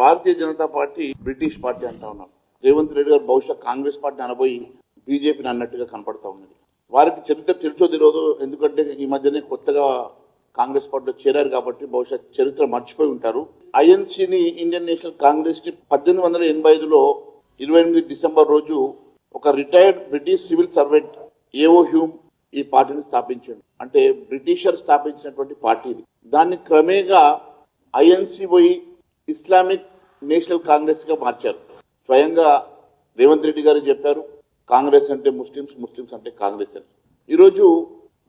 Bharatiya Janata party British party అంటా ఉన్నారు. రేవంత్ రెడ్డి గారు బహుశా కాంగ్రెస్ పార్టీ అనబోయి బీజేపీని అన్నట్టుగా కనపడతా ఉన్నది. వారికి చరిత్ర తెలుసో తెలియదు, ఎందుకంటే ఈ మధ్యనే కొత్తగా కాంగ్రెస్ పార్టీలో చేరారు కాబట్టి బహుశా చరిత్ర మర్చిపోయి ఉంటారు. ఐఎన్సీని, ఇండియన్ నేషనల్ కాంగ్రెస్ ని 1885లో 28 డిసెంబర్ రోజు ఒక రిటైర్డ్ బ్రిటిష్ సివిల్ సర్వెంట్ ఏవో హ్యూమ్ ఈ పార్టీని స్థాపించాడు. అంటే బ్రిటిషర్ స్థాపించినటువంటి పార్టీ ఇది. దాన్ని క్రమేగా ఐఎన్సీ పోయి ఇస్లామిక్ నేషనల్ కాంగ్రెస్ గా మార్చారు. స్వయంగా రేవంత్ రెడ్డి గారు చెప్పారు, కాంగ్రెస్ అంటే ముస్లిమ్స్, ముస్లిమ్స్ అంటే కాంగ్రెస్ అని. ఈరోజు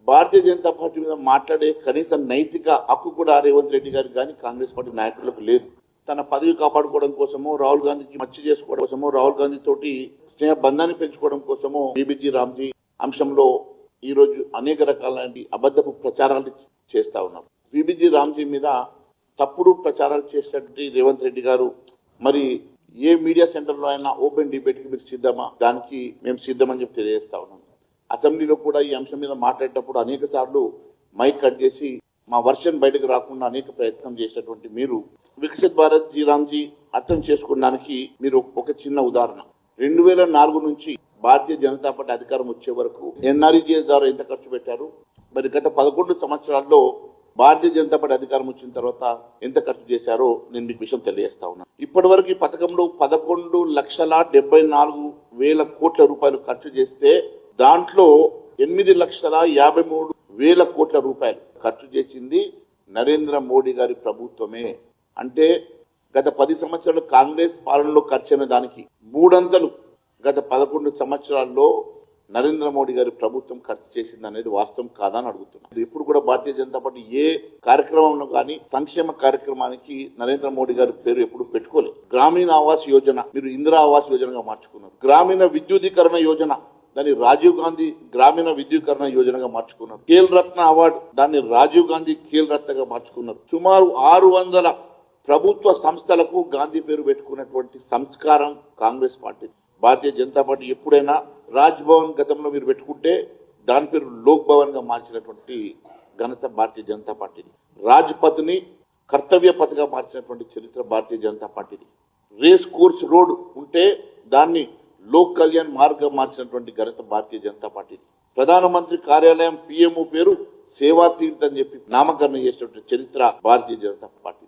భారతీయ జనతా పార్టీ మీద మాట్లాడే కనీస నైతిక హక్కు కూడా రేవంత్ రెడ్డి గారికి కానీ కాంగ్రెస్ పార్టీ నాయకులకు లేదు. తన పదవి కాపాడుకోవడం కోసమో, రాహుల్ గాంధీకి మచ్చి చేసుకోవడం కోసమో, రాహుల్ గాంధీ తోటి స్నేహ బంధాన్ని పెంచుకోవడం కోసమో బీబీజీ రామ్జీ అంశంలో ఈ రోజు అనేక రకాలైన అబద్ధపు ప్రచారాలు చేస్తా ఉన్నారు. బీబీజీ రామ్జీ మీద తప్పుడు ప్రచారాలు చేసేటువంటి రేవంత్ రెడ్డి గారు మరి ఏ మీడియా సెంటర్లో అయినా ఓపెన్ డిబేట్ కి మీరు సిద్ధమా? దానికి మేము సిద్ధమని చెప్పి తెలియజేస్తా ఉన్నాం. అసెంబ్లీలో కూడా ఈ అంశం మీద మాట్లాడేటప్పుడు అనేక సార్లు మైక్ కట్ చేసి మా వర్షన్ బయటకు రాకుండా అనేక ప్రయత్నం చేసినటువంటి మీరు వికసిత్ భారత్ జీ రామ్జీ అర్థం చేసుకోవడానికి మీరు ఒక చిన్న ఉదాహరణ. 2004 నుంచి భారతీయ జనతా పార్టీ అధికారం వచ్చే వరకు ఎన్ఆర్ఈజీఎస్ ద్వారా ఎంత ఖర్చు పెట్టారు, మరి గత 11 సంవత్సరాల్లో భారతీయ జనతా పార్టీ అధికారం వచ్చిన తర్వాత ఎంత ఖర్చు చేశారో నేను మీకు విషయం తెలియజేస్తా ఉన్నాను. ఇప్పటి వరకు ఈ పథకంలో 11,74,000 కోట్ల రూపాయలు ఖర్చు చేస్తే దాంట్లో 8,53,000 కోట్ల రూపాయలు ఖర్చు చేసింది నరేంద్ర మోడీ గారి ప్రభుత్వమే. అంటే గత 10 సంవత్సరాలు కాంగ్రెస్ పాలనలో ఖర్చైన దానికి 3 అంతలు గత 11 సంవత్సరాల్లో నరేంద్ర మోడీ గారి ప్రభుత్వం ఖర్చు చేసింది అనేది వాస్తవం కాదా అని అడుగుతున్నాను. ఇప్పుడు కూడా భారతీయ జనతా పార్టీ ఏ కార్యక్రమంలో కానీ సంక్షేమ కార్యక్రమానికి నరేంద్ర మోడీ గారి పేరు ఎప్పుడు పెట్టుకోలేదు. గ్రామీణ ఆవాస్ యోజన మీరు ఇందిరా ఆవాస్ యోజనగా మార్చుకున్నారు. గ్రామీణ విద్యుదీకరణ యోజన దాన్ని రాజీవ్ గాంధీ గ్రామీణ విద్యుదీకరణ యోజనగా మార్చుకున్నారు. ఖేల్ రత్న అవార్డు దాన్ని రాజీవ్ గాంధీ ఖేల్ రత్నగా మార్చుకున్నారు. సుమారు 600 ప్రభుత్వ సంస్థలకు గాంధీ పేరు పెట్టుకున్నటువంటి సంస్కారం కాంగ్రెస్ పార్టీ. భారతీయ జనతా పార్టీ ఎప్పుడైనా రాజ్ భవన్ గతంలో మీరు పెట్టుకుంటే దాని పేరు లోక్ భవన్ గా మార్చినటువంటి ఘనత భారతీయ జనతా పార్టీది. రాజ్ పథ్ ని కర్తవ్య పథ్ గా మార్చినటువంటి చరిత్ర భారతీయ జనతా పార్టీది. రేస్ కోర్స్ రోడ్ ఉంటే దాన్ని లోక్ కళ్యాణ్ మార్గం మార్చినటువంటి ఘనత భారతీయ జనతా పార్టీది. ప్రధానమంత్రి కార్యాలయం పిఎంఓ పేరు సేవా తీర్థ్ అని చెప్పి నామకరణం చేసినటువంటి చరిత్ర భారతీయ జనతా పార్టీ.